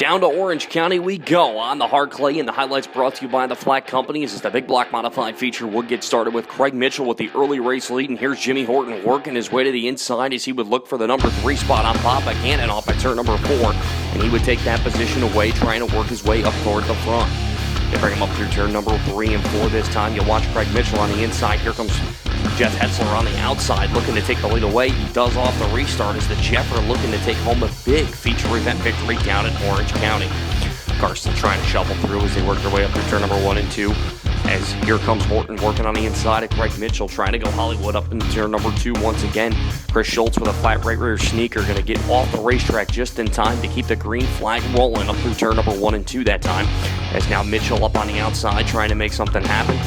Down to Orange County we go on the hard clay, and the highlights brought to you by the Flat Companies as the big block modified feature would get started with Craig Mitchell with the early race lead, and here's Jimmy Horton working his way to the inside as he would look for the number 3 spot on Bob McGannon off at turn number 4, and he would take that position away, trying to work his way up toward the front. They bring him up through turn number 3 and 4 this time. You'll watch Craig Mitchell on the inside. Here comes Jeff Hetzler on the outside looking to take the lead away. He does off the restart as the Jeffer looking to take home a big feature event victory down in Orange County. Cars still trying to shuffle through as they work their way up through turn number 1 and 2. As here comes Horton working on the inside of Craig Mitchell, trying to go Hollywood up into turn number 2 once again. Chris Schultz with a flat right rear sneaker going to get off the racetrack just in time to keep the green flag rolling up through turn number 1 and 2 that time. As now Mitchell up on the outside trying to make something happen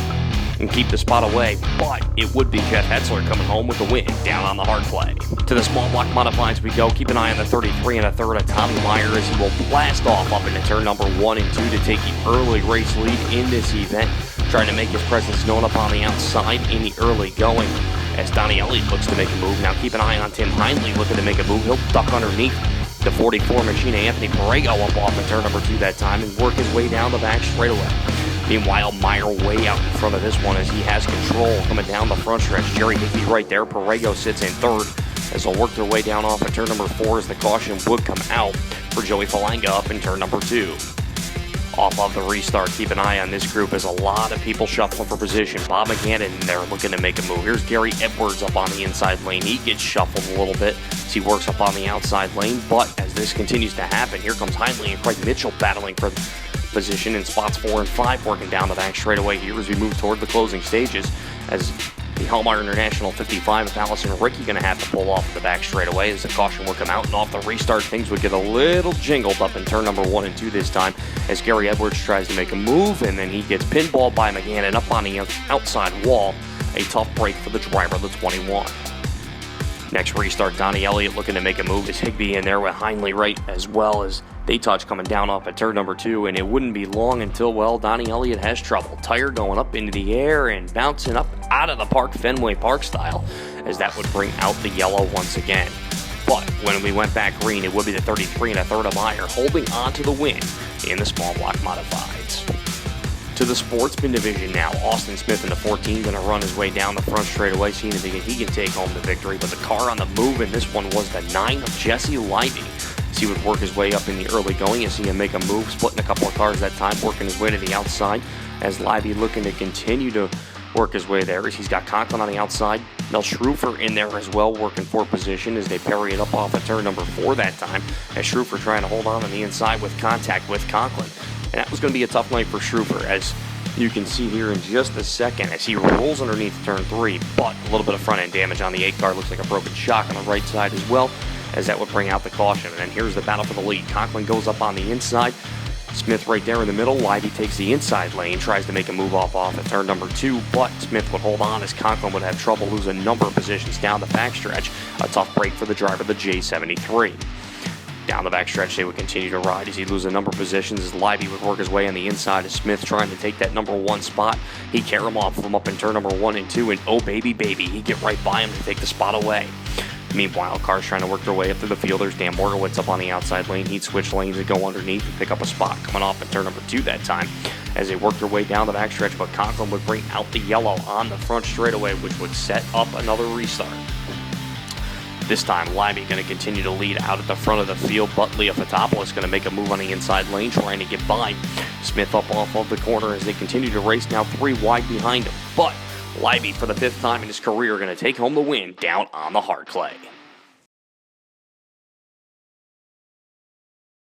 and keep the spot away, but it would be Jeff Hetzler coming home with the win down on the hard play. To the small block modifieds we go. Keep an eye on the 33 and a third of Tommy Meyer as he will blast off up into turn number 1 and 2 to take the early race lead in this event, trying to make his presence known up on the outside in the early going. As Donnie Elliott looks to make a move, now keep an eye on Tim Hindley looking to make a move. He'll duck underneath the 44 machine Anthony Parego up off of turn number 2 that time and work his way down the back straightaway. Meanwhile, Meyer way out in front of this one as he has control coming down the front stretch. Jerry Higbee right there. Parego sits in third as they'll work their way down off of turn number 4 as the caution would come out for Joey Falanga up in turn number 2. Off of the restart, keep an eye on this group as a lot of people shuffling for position. Bob McGannon in there looking to make a move. Here's Gary Edwards up on the inside lane. He gets shuffled a little bit as he works up on the outside lane, but as this continues to happen, here comes Hindley and Craig Mitchell battling for position in spots 4 and 5, working down the back straightaway here as we move toward the closing stages, as the Hallmeyer International 55 with Allison Rickey going to have to pull off the back straightaway as the caution would come out, and off the restart things would get a little jingled up in turn number 1 and 2 this time as Gary Edwards tries to make a move, and then he gets pinballed by McGannon up on the outside wall. A tough break for the driver of the 21. Next restart, Donnie Elliott looking to make a move as Higbee in there with Hindley right as well as they touch coming down off at turn number 2, and it wouldn't be long until, well, Donnie Elliott has trouble. Tire going up into the air and bouncing up out of the park, Fenway Park style, as that would bring out the yellow once again. But when we went back green, it would be the 33 and a third of Meyer holding on to the win in the small block modifieds. To the sportsman division now. Austin Smith in the 14 going to run his way down the front straightaway, seeing if he can take home the victory. But the car on the move in this one was the 9 of Jesse Leiby. As he would work his way up in the early going, you see him make a move, splitting a couple of cars that time, working his way to the outside. As Leiby looking to continue to work his way there, as he's got Conklin on the outside. Mel Schrufer in there as well, working for position as they parry it up off of turn number 4 that time. As Schrufer trying to hold on the inside with contact with Conklin. And that was going to be a tough night for Schrufer, as you can see here in just a second as he rolls underneath turn 3, but a little bit of front end damage on the 8 car. Looks like a broken shock on the right side as well, as that would bring out the caution. And then here's the battle for the lead. Conklin goes up on the inside. Smith right there in the middle. Leiby takes the inside lane, tries to make a move off at turn number 2, but Smith would hold on as Conklin would have trouble, lose a number of positions down the backstretch. A tough break for the driver, the J73. Down the backstretch, they would continue to ride as he'd lose a number of positions as Leiby would work his way on the inside as Smith trying to take that number 1 spot. He'd carry him off from up in turn number 1 and 2, and oh baby, he'd get right by him to take the spot away. Meanwhile, cars trying to work their way up through the field. There's Dan Morgowitz up on the outside lane. He'd switch lanes and go underneath and pick up a spot coming off in turn number 2 that time as they worked their way down the backstretch, but Conklin would bring out the yellow on the front straightaway, which would set up another restart. This time, Leiby going to continue to lead out at the front of the field, but Leah Fotopoulos going to make a move on the inside lane, trying to get by Smith up off of the corner as they continue to race, now 3 wide behind him. But Leiby, for the 5th time in his career, going to take home the win down on the hard clay.